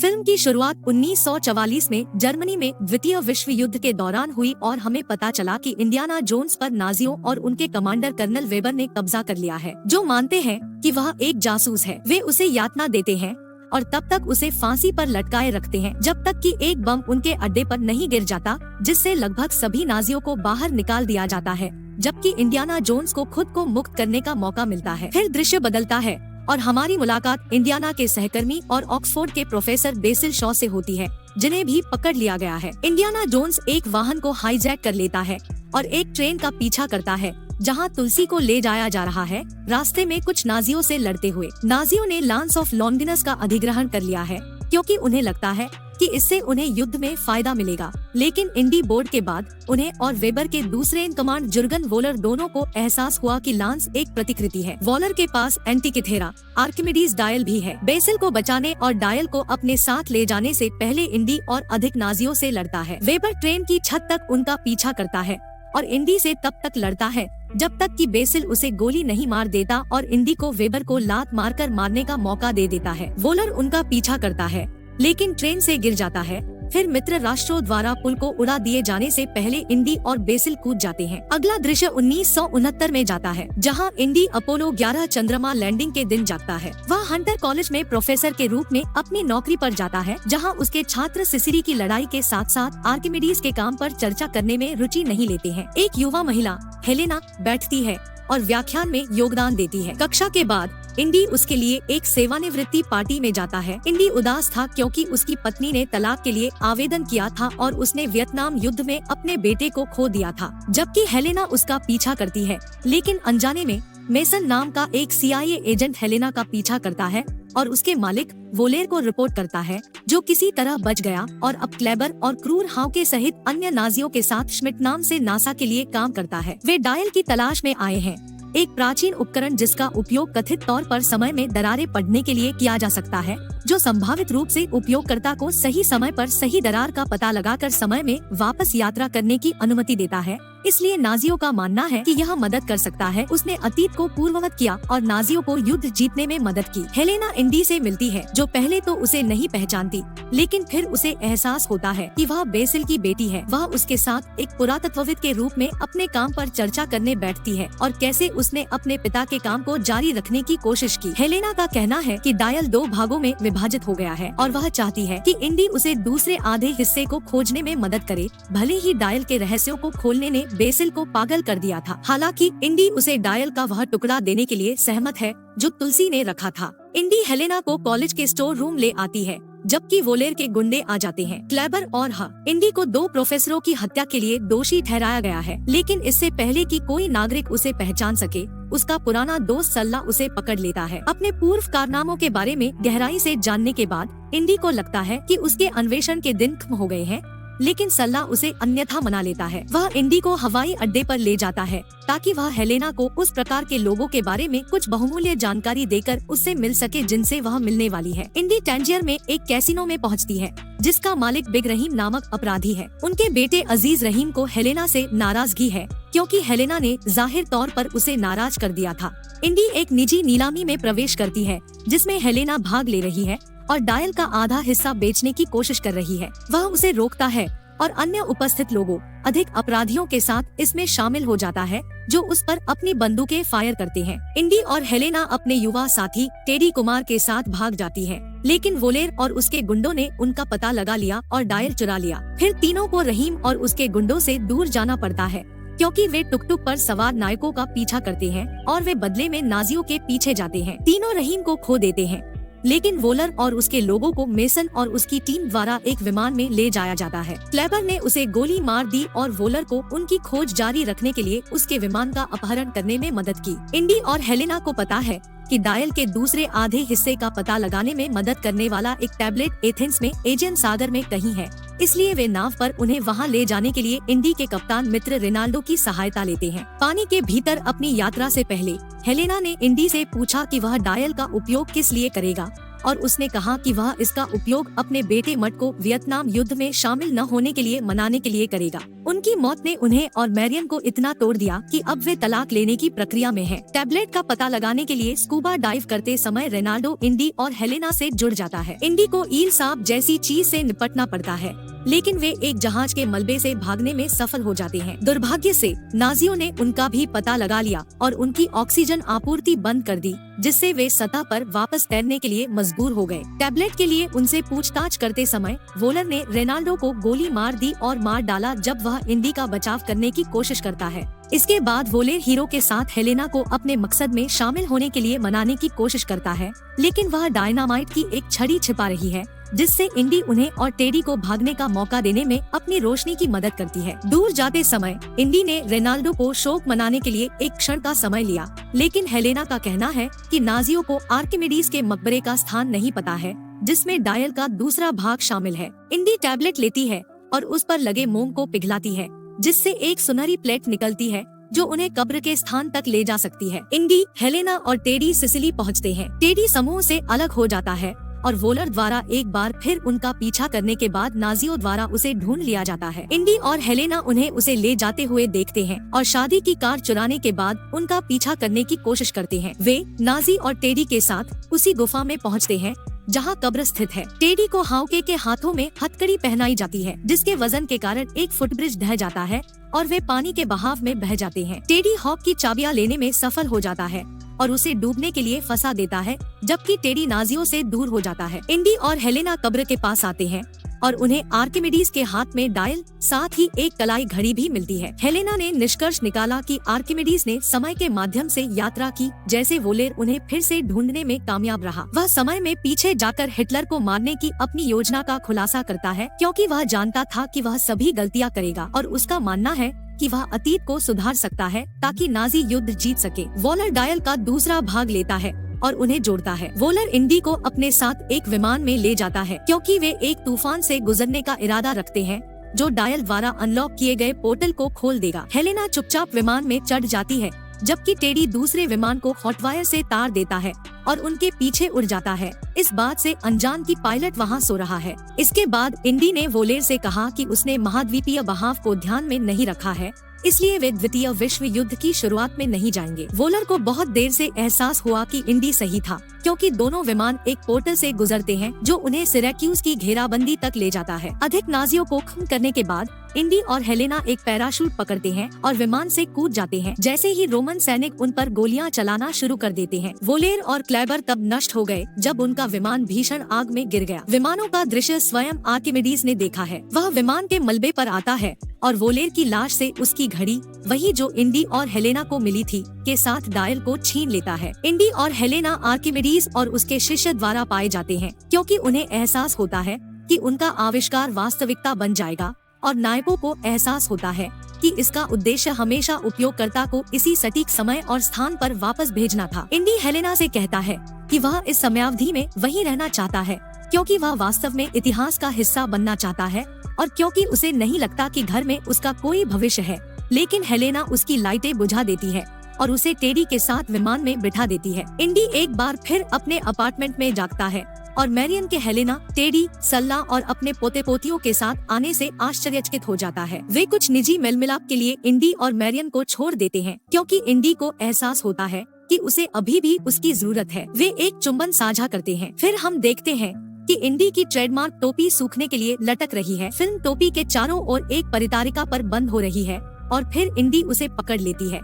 Film की शुरुआत 1944 में जर्मनी में द्वितीय विश्व युद्ध के दौरान हुई और हमें पता चला कि इंडियाना जोन्स पर नाजियों और उनके कमांडर कर्नल वेबर ने कब्जा कर लिया है, जो मानते हैं कि वह एक जासूस है। वे उसे यातना देते हैं और तब तक उसे फांसी पर लटकाए रखते हैं जब तक कि एक बम उनके अड्डे पर नहीं गिर जाता, जिससे लगभग सभी नाजियों को बाहर निकाल दिया जाता है, जबकि इंडियाना जोन्स को खुद को मुक्त करने का मौका मिलता है। फिर दृश्य बदलता है और हमारी मुलाकात इंडियाना के सहकर्मी और ऑक्सफोर्ड के प्रोफेसर बेसिल शॉ से होती है, जिन्हें भी पकड़ लिया गया है। इंडियाना जोन्स एक वाहन को हाईजैक कर लेता है और एक ट्रेन का पीछा करता है जहां तुलसी को ले जाया जा रहा है। रास्ते में कुछ नाजियों से लड़ते हुए नाजियों ने लांस ऑफ लॉन्गिनस का अधिग्रहण कर लिया है, क्योंकि उन्हें लगता है कि इससे उन्हें युद्ध में फायदा मिलेगा। लेकिन इंडी बोर्ड के बाद उन्हें और वेबर के दूसरे इन कमांड जुर्गन वोलर दोनों को एहसास हुआ कि लांस एक प्रतिकृति है। वोलर के पास एंटिकिथेरा, आर्किमिडीज डायल भी है। बेसिल को बचाने और डायल को अपने साथ ले जाने से पहले इंडी और अधिक नाजियों से लड़ता है। वेबर ट्रेन की छत तक उनका पीछा करता है और इंडी से तब तक लड़ता है जब तक कि बेसिल उसे गोली नहीं मार देता और इंडी को वेबर को लात मारकर मारने का मौका दे देता है। वोलर उनका पीछा करता है लेकिन ट्रेन से गिर जाता है। फिर मित्र राष्ट्रों द्वारा पुल को उड़ा दिए जाने से पहले इंडी और बेसिल कूद जाते हैं। अगला दृश्य 1969 में जाता है, जहां इंडी अपोलो 11 चंद्रमा लैंडिंग के दिन जागता है। वह हंटर कॉलेज में प्रोफेसर के रूप में अपनी नौकरी पर जाता है, जहां उसके छात्र सिसिरी की लड़ाई के साथ साथ आर्किमिडीज के काम पर चर्चा करने में रुचि नहीं लेते हैं। एक युवा महिला हेलेना बैठती है और व्याख्यान में योगदान देती है। कक्षा के बाद इंडी उसके लिए एक सेवानिवृत्ति पार्टी में जाता है। इंडी उदास था क्योंकि उसकी पत्नी ने तलाक के लिए आवेदन किया था और उसने वियतनाम युद्ध में अपने बेटे को खो दिया था, जबकि हेलेना उसका पीछा करती है। लेकिन अनजाने में मेसन नाम का एक CIA एजेंट हेलेना का पीछा करता है और उसके मालिक वोलेर को रिपोर्ट करता है, जो किसी तरह बच गया और अब क्लेबर और क्रूर हाउके सहित अन्य नाजियों के साथ श्मिट नाम से नासा के लिए काम करता है। वे डायल की तलाश में आए हैं, एक प्राचीन उपकरण जिसका उपयोग कथित तौर पर समय में दरारें पड़ने के लिए किया जा सकता है, जो संभावित रूप से उपयोगकर्ता को सही समय पर सही दरार का पता लगाकर समय में वापस यात्रा करने की अनुमति देता है। इसलिए नाजियों का मानना है कि यह मदद कर सकता है। उसने अतीत को पूर्ववत किया और नाजियों को युद्ध जीतने में मदद की। हेलेना इंडी से मिलती है, जो पहले तो उसे नहीं पहचानती, लेकिन फिर उसे एहसास होता है कि वह बेसिल की बेटी है। वह उसके साथ एक पुरातत्वविद के रूप में अपने काम पर चर्चा करने बैठती है और कैसे उसने अपने पिता के काम को जारी रखने की कोशिश की। हेलेना का कहना है कि डायल 2 भागों में विभाजित हो गया है और वह चाहती है कि इंडी उसे दूसरे आधे हिस्से को खोजने में मदद करे, भले ही डायल के रहस्यों को खोलने ने बेसिल को पागल कर दिया था। हालांकि इंडी उसे डायल का वह टुकड़ा देने के लिए सहमत है जो तुलसी ने रखा था। इंडी हेलेना को कॉलेज के स्टोर रूम ले आती है, जबकि वोलेर के गुंडे आ जाते हैं। क्लेबर और इंडी को 2 प्रोफेसरों की हत्या के लिए दोषी ठहराया गया है, लेकिन इससे पहले कि कोई नागरिक उसे पहचान सके, उसका पुराना दोस्त सल्ला उसे पकड़ लेता है। अपने पूर्व कारनामों के बारे में गहराई से जानने के बाद इंडी को लगता है कि उसके अन्वेषण के दिन खत्म हो गए हैं, लेकिन सल्ला उसे अन्यथा मना लेता है। वह इंडी को हवाई अड्डे पर ले जाता है ताकि वह हेलेना को उस प्रकार के लोगों के बारे में कुछ बहुमूल्य जानकारी देकर उससे मिल सके जिनसे वह मिलने वाली है। इंडी टैंजियर में एक कैसीनो में पहुंचती है, जिसका मालिक बिग रहीम नामक अपराधी है। उनके बेटे अजीज रहीम को हेलेना से नाराजगी है, क्योंकि हेलेना ने जाहिर तौर पर उसे नाराज कर दिया था। इंडी एक निजी नीलामी में प्रवेश करती है, जिसमें हेलेना भाग ले रही है और डायल का आधा हिस्सा बेचने की कोशिश कर रही है। वह उसे रोकता है और अन्य उपस्थित लोगों, अधिक अपराधियों के साथ इसमें शामिल हो जाता है, जो उस पर अपनी बंदूकें फायर करते हैं। इंडी और हेलेना अपने युवा साथी टेडी कुमार के साथ भाग जाती है, लेकिन वोलेर और उसके गुंडों ने उनका पता लगा लिया और डायल चुरा लिया। फिर तीनों को रहीम और उसके गुंडों से दूर जाना पड़ता है, क्योंकि वे टुकटुक पर सवार नायकों का पीछा करते हैं और वे बदले में नाजियों के पीछे जाते हैं। तीनों रहीम को खो देते हैं, लेकिन वोलर और उसके लोगों को मेसन और उसकी टीम द्वारा एक विमान में ले जाया जाता है। क्लेबर ने उसे गोली मार दी और वोलर को उनकी खोज जारी रखने के लिए उसके विमान का अपहरण करने में मदद की। इंडी और हेलेना को पता है कि डायल के दूसरे आधे हिस्से का पता लगाने में मदद करने वाला एक टैबलेट एथेंस में एजियन सागर में कहीं है, इसलिए वे नाव पर उन्हें वहां ले जाने के लिए इंडी के कप्तान मित्र रिनाल्डो की सहायता लेते हैं। पानी के भीतर अपनी यात्रा से पहले हेलेना ने इंडी से पूछा कि वह डायल का उपयोग किस लिए करेगा, और उसने कहा कि वह इसका उपयोग अपने बेटे मट को वियतनाम युद्ध में शामिल न होने के लिए मनाने के लिए करेगा। उनकी मौत ने उन्हें और मैरियन को इतना तोड़ दिया कि अब वे तलाक लेने की प्रक्रिया में हैं। टैबलेट का पता लगाने के लिए स्कूबा डाइव करते समय रेनाल्डो इंडी और हेलेना से जुड़ जाता है। इंडी को ईल सांप जैसी चीज से निपटना पड़ता है, लेकिन वे एक जहाज के मलबे से भागने में सफल हो जाते हैं। दुर्भाग्य से नाजियों ने उनका भी पता लगा लिया और उनकी ऑक्सीजन आपूर्ति बंद कर दी, जिससे वे सतह पर वापस तैरने के लिए मजबूर हो गए। टैबलेट के लिए उनसे पूछताछ करते समय वोलर ने रेनाल्डो को गोली मार दी और मार डाला जब वह इंडी का बचाव करने की कोशिश करता है। इसके बाद वोलेर हीरो के साथ हेलेना को अपने मकसद में शामिल होने के लिए मनाने की कोशिश करता है, लेकिन वह डायनामाइट की एक छड़ी छिपा रही है, जिससे इंडी उन्हें और टेडी को भागने का मौका देने में अपनी रोशनी की मदद करती है। दूर जाते समय इंडी ने रेनाल्डो को शोक मनाने के लिए एक क्षण का समय लिया, लेकिन हेलेना का कहना है कि नाजियों को आर्किमिडीज के मकबरे का स्थान नहीं पता है, जिसमें डायल का दूसरा भाग शामिल है। इंडी टैबलेट लेती है और उस पर लगे मोम को पिघलाती है, जिससे एक सुनहरी प्लेट निकलती है जो उन्हें कब्र के स्थान तक ले जा सकती है। इंडी, हेलेना और टेडी सिसिली पहुंचते हैं। टेडी समूह से अलग हो जाता है और वोलर द्वारा एक बार फिर उनका पीछा करने के बाद नाजियों द्वारा उसे ढूंढ लिया जाता है। इंडी और हेलेना उन्हें उसे ले जाते हुए देखते हैं और शादी की कार चुराने के बाद उनका पीछा करने की कोशिश करते हैं। वे नाजी और टेडी के साथ उसी गुफा में पहुंचते हैं जहां कब्र स्थित है। टेडी को हाउके के हाथों में हथकड़ी पहनाई जाती है, जिसके वजन के कारण एक फुटब्रिज ढह जाता है और वे पानी के बहाव में बह जाते हैं। टेडी हॉक की चाबियां लेने में सफल हो जाता है और उसे डूबने के लिए फंसा देता है, जबकि टेडी नाजियों से दूर हो जाता है। इंडी और हेलेना कब्र के पास आते हैं और उन्हें आर्किमिडीज के हाथ में डायल, साथ ही एक कलाई घड़ी भी मिलती है। हेलेना ने निष्कर्ष निकाला कि आर्किमिडीज ने समय के माध्यम से यात्रा की, जैसे वोलेर उन्हें फिर से ढूंढने में कामयाब रहा। वह समय में पीछे जाकर हिटलर को मारने की अपनी योजना का खुलासा करता है, क्योंकि वह जानता था कि वह सभी गलतियां करेगा और उसका मानना है कि वह अतीत को सुधार सकता है ताकि नाजी युद्ध जीत सके। वोलर डायल का दूसरा भाग लेता है और उन्हें जोड़ता है। वोलर इंडी को अपने साथ एक विमान में ले जाता है, क्योंकि वे एक तूफान से गुजरने का इरादा रखते हैं जो डायल द्वारा अनलॉक किए गए पोर्टल को खोल देगा। हेलेना चुपचाप विमान में चढ़ जाती है, जबकि टेडी दूसरे विमान को हॉटवायर से तार देता है और उनके पीछे उड़ जाता है, इस बात से अनजान की पायलट वहां सो रहा है। इसके बाद इंडी ने वोलेर से कहा कि उसने महाद्वीपीय बहाव को ध्यान में नहीं रखा है, इसलिए वे द्वितीय विश्व युद्ध की शुरुआत में नहीं जाएंगे। वोलर को बहुत देर से एहसास हुआ कि इंडी सही था, क्योंकि दोनों विमान एक पोर्टल से गुजरते हैं जो उन्हें सिरैक्यूज की घेराबंदी तक ले जाता है। अधिक नाजियों को खत्म करने के बाद इंडी और हेलेना एक पैराशूट पकड़ते हैं और विमान से कूद जाते हैं। जैसे ही रोमन सैनिक उन पर गोलियां चलाना शुरू कर देते हैं। वोलेर और क्लेबर तब नष्ट हो गए जब उनका विमान भीषण आग में गिर गया। विमानों का दृश्य स्वयं आर्किमिडीज ने देखा है। वह विमान के मलबे पर आता है और वोलेर की लाश से उसकी घड़ी, वही जो इंडी और हेलेना को मिली थी, के साथ डायल को छीन लेता है। इंडी और हेलेना आर्किमिडीज और उसके शिष्य द्वारा पाए जाते हैं, क्योंकि उन्हें एहसास होता है कि उनका आविष्कार वास्तविकता बन जाएगा और नायकों को एहसास होता है कि इसका उद्देश्य हमेशा उपयोगकर्ता को इसी सटीक समय और स्थान पर वापस भेजना था। इंडी हेलेना से कहता है कि वह इस समयावधि में वहीं रहना चाहता है, क्योंकि वह वास्तव में इतिहास का हिस्सा बनना चाहता है और क्योंकि उसे नहीं लगता कि घर में उसका कोई भविष्य है। लेकिन हेलेना उसकी लाइटें बुझा देती है और उसे टेडी के साथ विमान में बिठा देती है। इंडी एक बार फिर अपने अपार्टमेंट में जागता है और मैरियन के हेलेना, टेडी, सल्ला और अपने पोते पोतियों के साथ आने से आश्चर्यचकित हो जाता है। वे कुछ निजी मेलमिलाप के लिए इंडी और मैरियन को छोड़ देते हैं, क्योंकि इंडी को एहसास होता है कि उसे अभी भी उसकी जरूरत है। वे एक चुंबन साझा करते हैं। फिर हम देखते हैं कि इंडी की ट्रेडमार्क टोपी सूखने के लिए लटक रही है। फिल्म टोपी के चारों ओर एक परितारिका पर बंद हो रही है और फिर इंडी उसे पकड़ लेती है।